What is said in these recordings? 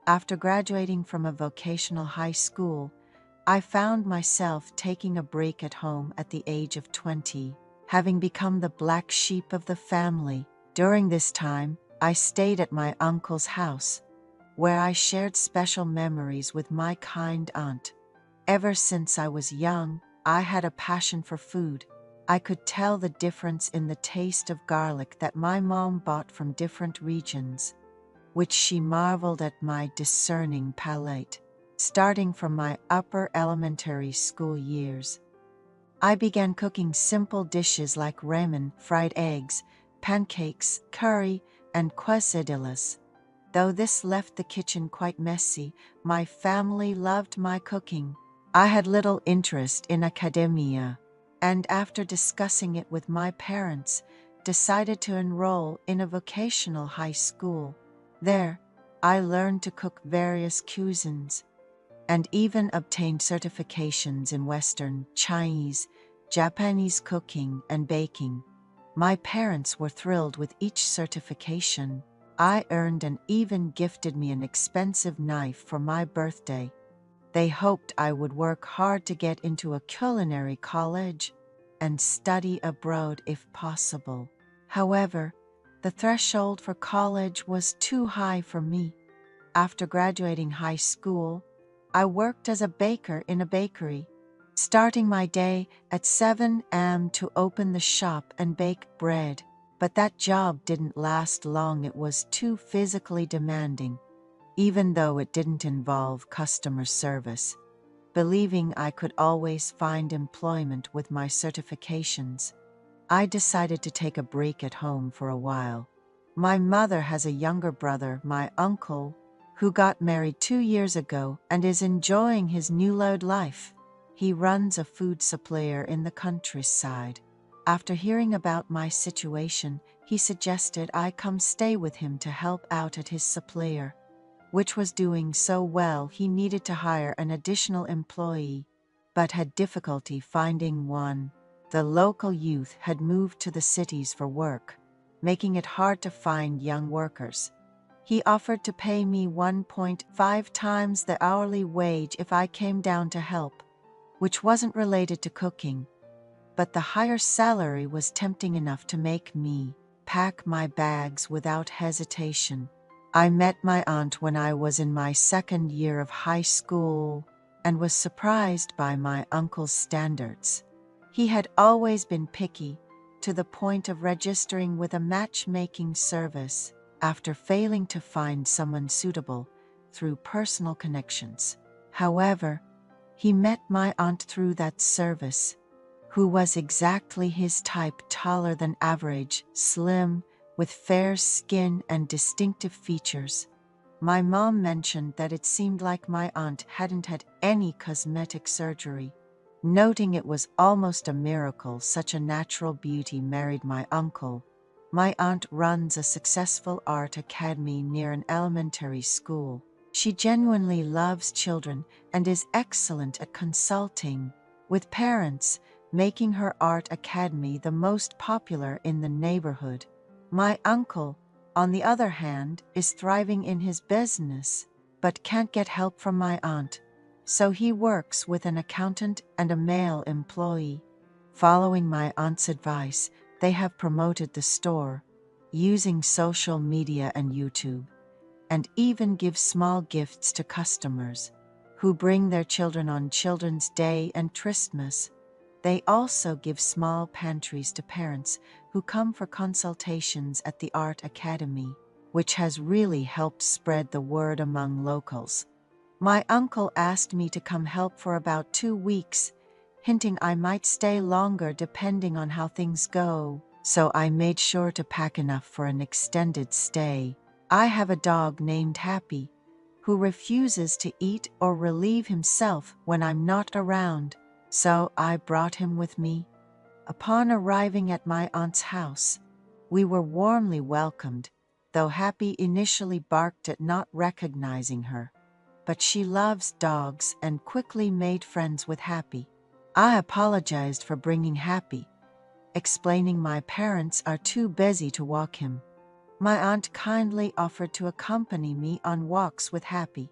After graduating from a vocational high school, I found myself taking a break at home at the age of 20, having become the black sheep of the family. During this time, I stayed at my uncle's house, where I shared special memories with my kind aunt. Ever since I was young, I had a passion for food. I could tell the difference in the taste of garlic that my mom bought from different regions, which she marveled at my discerning palate. Starting from my upper elementary school years, I began cooking simple dishes like ramen, fried eggs, pancakes, curry, and quesadillas. Though this left the kitchen quite messy, my family loved my cooking. I had little interest in academia, and after discussing it with my parents, decided to enroll in a vocational high school. There, I learned to cook various cuisines and even obtained certifications in Western, Chinese, Japanese cooking and baking. My parents were thrilled with each certification I earned and even gifted me an expensive knife for my birthday. They hoped I would work hard to get into a culinary college and study abroad if possible. However, the threshold for college was too high for me. After graduating high school, I worked as a baker in a bakery, starting my day at 7 a.m. to open the shop and bake bread. But that job didn't last long. It was too physically demanding, even though it didn't involve customer service. Believing I could always find employment with my certifications, I decided to take a break at home for a while. My mother has a younger brother, my uncle, who got married 2 years ago and is enjoying his newlywed life. He runs a food supplier in the countryside. After hearing about my situation, he suggested I come stay with him to help out at his supplier, which was doing so well he needed to hire an additional employee, but had difficulty finding one. The local youth had moved to the cities for work, making it hard to find young workers. He offered to pay me 1.5 times the hourly wage if I came down to help, which wasn't related to cooking, but the higher salary was tempting enough to make me pack my bags without hesitation. I met my aunt when I was in my second year of high school and was surprised by my uncle's standards. He had always been picky, to the point of registering with a matchmaking service after failing to find someone suitable through personal connections. However, he met my aunt through that service, who was exactly his type, taller than average, slim, with fair skin and distinctive features. My mom mentioned that it seemed like my aunt hadn't had any cosmetic surgery, noting it was almost a miracle such a natural beauty married my uncle. My aunt runs a successful art academy near an elementary school. She genuinely loves children and is excellent at consulting with parents, making her art academy the most popular in the neighborhood. My uncle, on the other hand, is thriving in his business, but can't get help from my aunt, so he works with an accountant and a male employee. Following my aunt's advice, they have promoted the store, using social media and YouTube, and even give small gifts to customers who bring their children on Children's Day and Christmas. They also give small pantries to parents who come for consultations at the Art Academy, which has really helped spread the word among locals. My uncle asked me to come help for about 2 weeks, hinting I might stay longer depending on how things go, so I made sure to pack enough for an extended stay. I have a dog named Happy, who refuses to eat or relieve himself when I'm not around, so I brought him with me. Upon arriving at my aunt's house, we were warmly welcomed, though Happy initially barked at not recognizing her. But she loves dogs and quickly made friends with Happy. I apologized for bringing Happy, explaining my parents are too busy to walk him. My aunt kindly offered to accompany me on walks with Happy.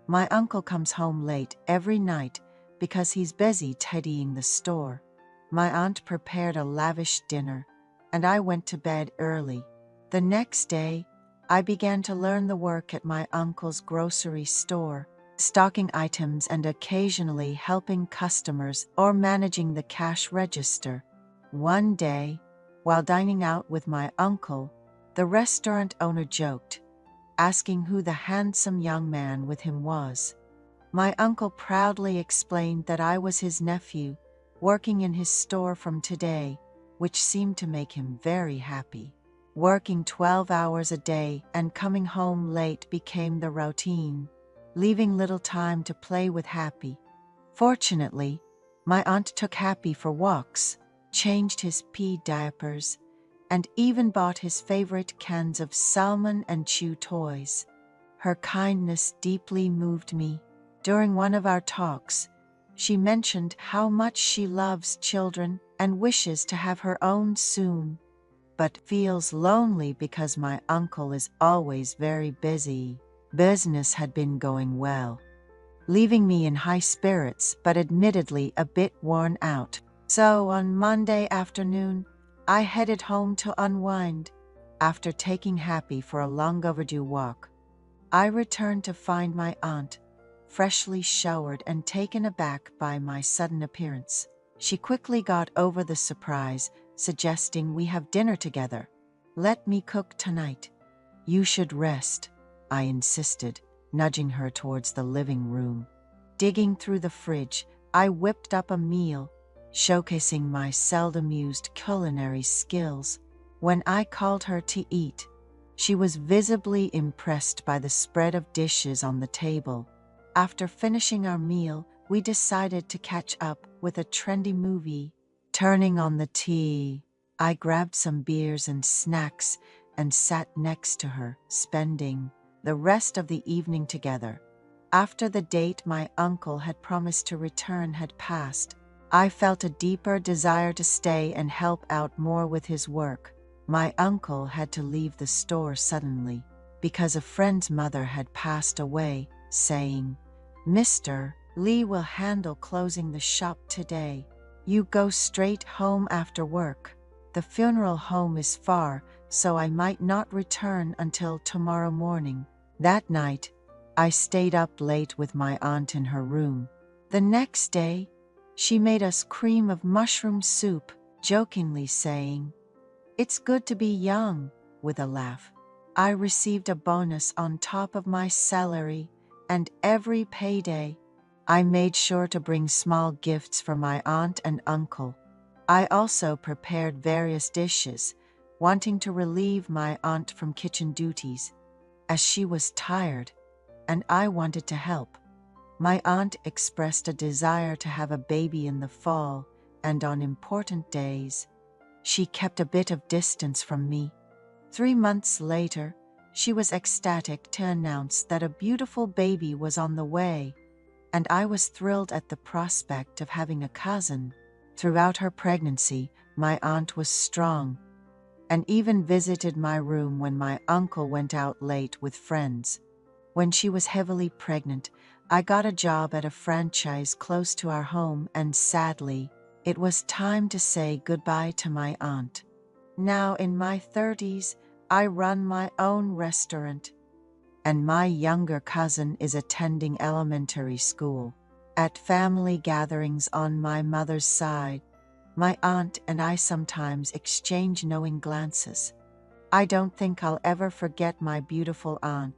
My uncle comes home late every night because he's busy tidying the store. My aunt prepared a lavish dinner, and I went to bed early. The next day, I began to learn the work at my uncle's grocery store, stocking items and occasionally helping customers or managing the cash register. One day, while dining out with my uncle, the restaurant owner joked, asking who the handsome young man with him was. My uncle proudly explained that I was his nephew, working in his store from today, which seemed to make him very happy. Working 12 hours a day and coming home late became the routine, leaving little time to play with Happy. Fortunately, my aunt took Happy for walks, changed his pee diapers, and even bought his favorite cans of salmon and chew toys. Her kindness deeply moved me. During one of our talks, she mentioned how much she loves children and wishes to have her own soon, but feels lonely because my uncle is always very busy. Business had been going well, leaving me in high spirits but admittedly a bit worn out. So on Monday afternoon, I headed home to unwind. After taking Happy for a long overdue walk, I returned to find my aunt, freshly showered and taken aback by my sudden appearance. She quickly got over the surprise, suggesting we have dinner together. "Let me cook tonight. You should rest," I insisted, nudging her towards the living room. Digging through the fridge, I whipped up a meal, showcasing my seldom-used culinary skills. When I called her to eat, she was visibly impressed by the spread of dishes on the table. After finishing our meal, we decided to catch up with a trendy movie. Turning on the TV, I grabbed some beers and snacks and sat next to her, spending the rest of the evening together. After the date my uncle had promised to return had passed, I felt a deeper desire to stay and help out more with his work. My uncle had to leave the store suddenly because a friend's mother had passed away, saying, "Mr. Lee will handle closing the shop today. You go straight home after work. The funeral home is far, so I might not return until tomorrow morning." That night, I stayed up late with my aunt in her room. The next day, she made us cream of mushroom soup, jokingly saying, "It's good to be young," with a laugh. I received a bonus on top of my salary, and every payday, I made sure to bring small gifts for my aunt and uncle. I also prepared various dishes, wanting to relieve my aunt from kitchen duties, as she was tired, and I wanted to help. My aunt expressed a desire to have a baby in the fall, and on important days, she kept a bit of distance from me. 3 months later, she was ecstatic to announce that a beautiful baby was on the way, and I was thrilled at the prospect of having a cousin. Throughout her pregnancy, my aunt was strong, and even visited my room when my uncle went out late with friends. When she was heavily pregnant, I got a job at a franchise close to our home, and sadly, it was time to say goodbye to my aunt. Now in my 30s, I run my own restaurant, and my younger cousin is attending elementary school. At family gatherings on my mother's side, my aunt and I sometimes exchange knowing glances. I don't think I'll ever forget my beautiful aunt,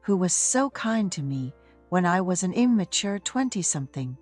who was so kind to me when I was an immature 20-something.